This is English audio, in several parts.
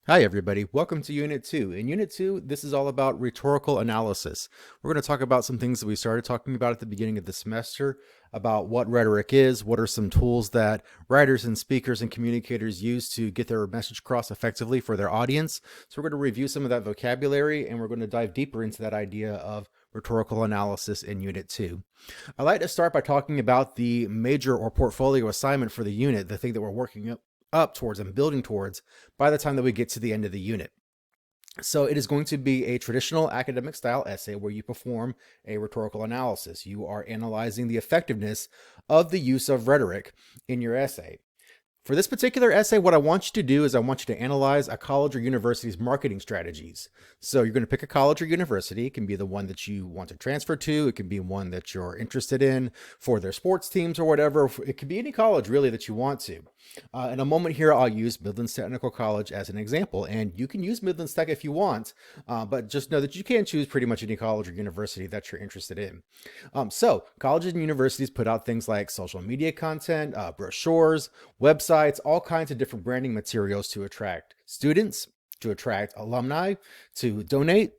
Hi, everybody. Welcome to Unit 2. In Unit 2, this is all about rhetorical analysis. We're going to talk about some things that we started talking about at the beginning of the semester about what rhetoric is, what are some tools that writers and speakers and communicators use to get their message across effectively for their audience. So we're going to review some of that vocabulary, and we're going to dive deeper into that idea of rhetorical analysis in Unit 2. I'd like to start by talking about the major or portfolio assignment for the unit, the thing that we're working up towards and building towards by the time that we get to the end of the unit. So it is going to be a traditional academic style essay where you perform a rhetorical analysis. You are analyzing the effectiveness of the use of rhetoric in your essay. For this particular essay, what I want you to do is I want you to analyze a college or university's marketing strategies. So you're going to pick a college or university. It can be the one that you want to transfer to. It can be one that you're interested in for their sports teams or whatever. It could be any college really that you want to. In a moment here, I'll use Midlands Technical College as an example, and you can use Midlands Tech if you want, but just know that you can choose pretty much any college or university that you're interested in. So colleges and universities put out things like social media content, brochures, websites, all kinds of different branding materials to attract students, to attract alumni, to donate,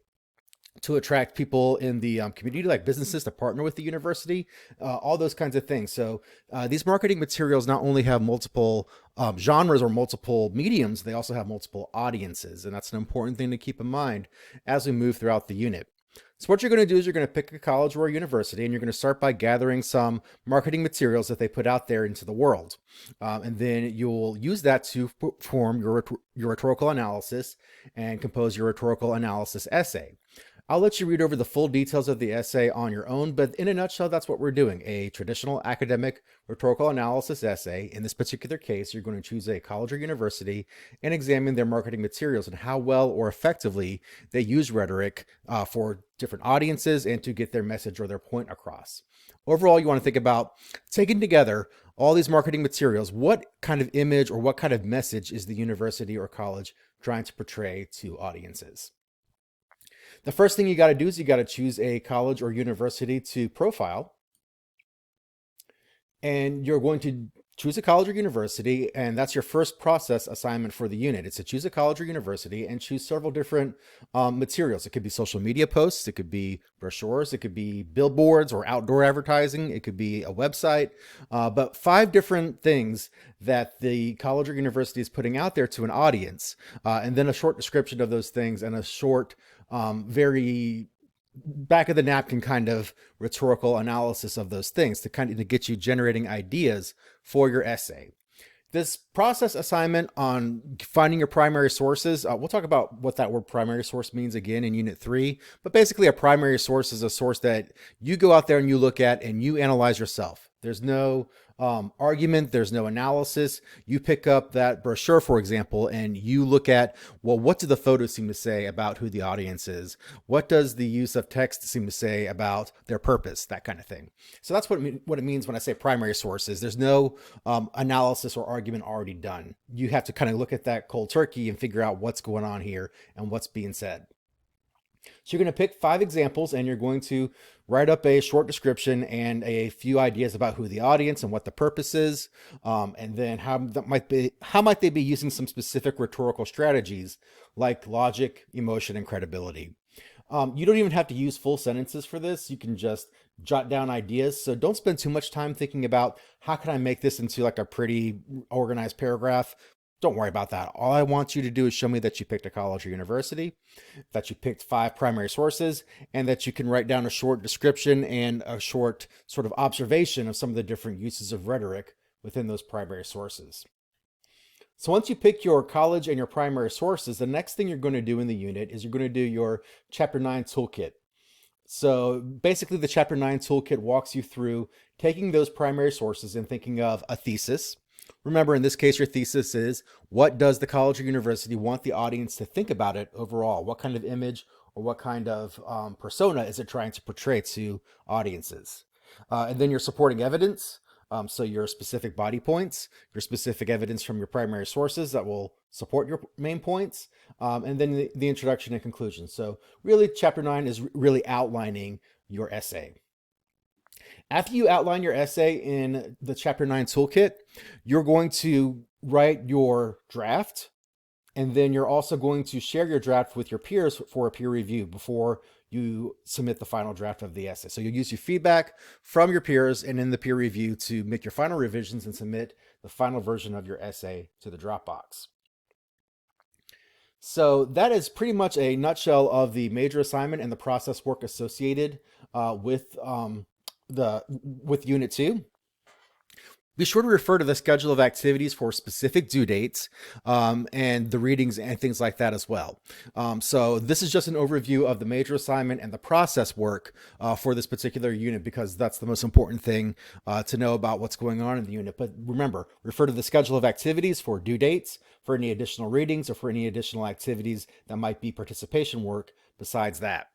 to attract people in the community, like businesses to partner with the university, all those kinds of things. So these marketing materials not only have multiple genres or multiple mediums, they also have multiple audiences. And that's an important thing to keep in mind as we move throughout the unit. So what you're going to do is you're going to pick a college or a university, and you're going to start by gathering some marketing materials that they put out there into the world. And then you'll use that to form your rhetorical analysis and compose your rhetorical analysis essay. I'll let you read over the full details of the essay on your own, but in a nutshell, that's what we're doing. A traditional academic rhetorical analysis essay. In this particular case, you're going to choose a college or university and examine their marketing materials and how well or effectively they use rhetoric for different audiences and to get their message or their point across. Overall, you want to think about taking together all these marketing materials. What kind of image or what kind of message is the university or college trying to portray to audiences? The first thing you got to do is you got to choose a college or university to profile. And you're going to choose a college or university, and that's your first process assignment for the unit. It's to choose a college or university and choose several different materials. It could be social media posts, it could be brochures, it could be billboards or outdoor advertising, it could be a website, but 5 different things that the college or university is putting out there to an audience, and then a short description of those things and a short, very back of the napkin kind of rhetorical analysis of those things to kind of to get you generating ideas for your essay. This process assignment on finding your primary sources, we'll talk about what that word primary source means again in Unit 3, but basically a primary source is a source that you go out there and you look at and you analyze yourself. There's no argument, there's no analysis. You pick up that brochure, for example, and you look at, well, what do the photos seem to say about who the audience is? What does the use of text seem to say about their purpose? That kind of thing. So that's what it means when I say primary sources. There's no analysis or argument already done. You have to kind of look at that cold turkey and figure out what's going on here and what's being said. So you're going to pick 5 examples and you're going to write up a short description and a few ideas about who the audience and what the purpose is, and then how might they be using some specific rhetorical strategies like logic, emotion, and credibility. You don't even have to use full sentences for this. You can just jot down ideas. So don't spend too much time thinking about how can I make this into like a pretty organized paragraph. Don't worry about that. All I want you to do is show me that you picked a college or university, that you picked 5 primary sources, and that you can write down a short description and a short sort of observation of some of the different uses of rhetoric within those primary sources. So once you pick your college and your primary sources, the next thing you're going to do in the unit is you're going to do your Chapter 9 toolkit. So basically the Chapter 9 toolkit walks you through taking those primary sources and thinking of a thesis. Remember, in this case, your thesis is, what does the college or university want the audience to think about it overall? What kind of image or what kind of persona is it trying to portray to audiences? And then your supporting evidence. So your specific body points, your specific evidence from your primary sources that will support your main points, and then the introduction and conclusion. So really, Chapter 9 is really outlining your essay. After you outline your essay in the Chapter 9 toolkit, you're going to write your draft And then you're also going to share your draft with your peers for a peer review before you submit the final draft of the essay. So you'll use your feedback from your peers and in the peer review to make your final revisions and submit the final version of your essay to the Dropbox. So that is pretty much a nutshell of the major assignment and the process work associated with Unit 2. Be sure to refer to the schedule of activities for specific due dates and the readings and things like that as well. So this is just an overview of the major assignment and the process work for this particular unit, because that's the most important thing to know about what's going on in the unit. But remember, refer to the schedule of activities for due dates, for any additional readings, or for any additional activities that might be participation work besides that.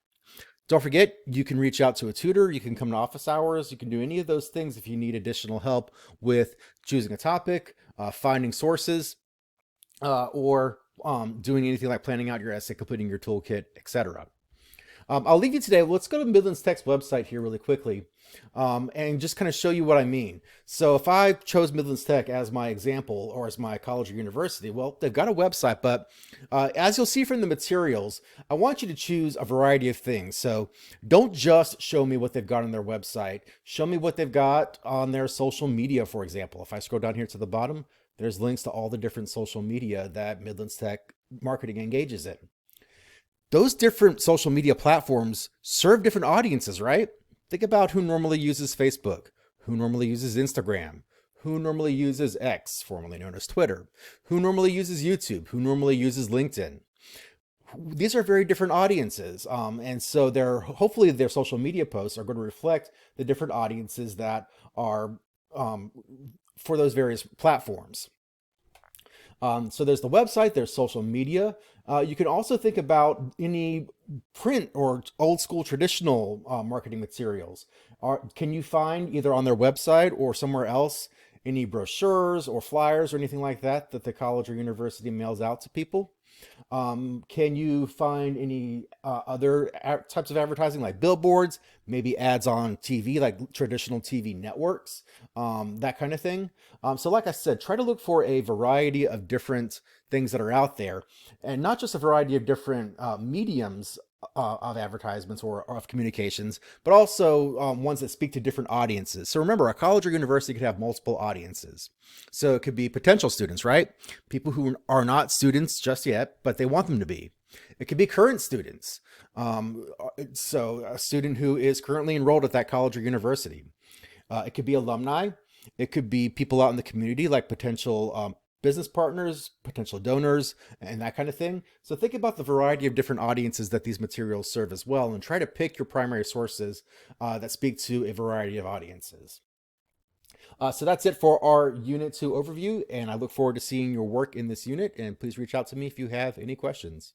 Don't forget, you can reach out to a tutor, you can come to office hours, you can do any of those things if you need additional help with choosing a topic, finding sources, or doing anything like planning out your essay, completing your toolkit, etc. I'll leave you today. Let's go to Midlands Tech's website here really quickly and just kind of show you what I mean. So if I chose Midlands Tech as my example or as my college or university, well, they've got a website, but as you'll see from the materials, I want you to choose a variety of things. So don't just show me what they've got on their website. Show me what they've got on their social media, for example. If I scroll down here to the bottom, there's links to all the different social media that Midlands Tech marketing engages in. Those different social media platforms serve different audiences, right? Think about who normally uses Facebook, who normally uses Instagram, who normally uses X, formerly known as Twitter, who normally uses YouTube, who normally uses LinkedIn. These are very different audiences. And so hopefully their social media posts are going to reflect the different audiences that are for those various platforms. So there's the website, there's social media. You can also think about any print or old school traditional marketing materials. Can you find either on their website or somewhere else any brochures or flyers or anything like that that the college or university mails out to people? Can you find any other types of advertising like billboards, maybe ads on TV, like traditional TV networks, that kind of thing? So like I said, try to look for a variety of different things that are out there, and not just a variety of different mediums of advertisements or of communications, but also ones that speak to different audiences. So remember, a college or university could have multiple audiences. So it could be potential students, right? People who are not students just yet, but they want them to be. It could be current students. So a student who is currently enrolled at that college or university. It could be alumni. It could be people out in the community, like potential business partners, potential donors, and that kind of thing. So think about the variety of different audiences that these materials serve as well, and try to pick your primary sources that speak to a variety of audiences. So that's it for our Unit 2 overview, and I look forward to seeing your work in this unit, and please reach out to me if you have any questions.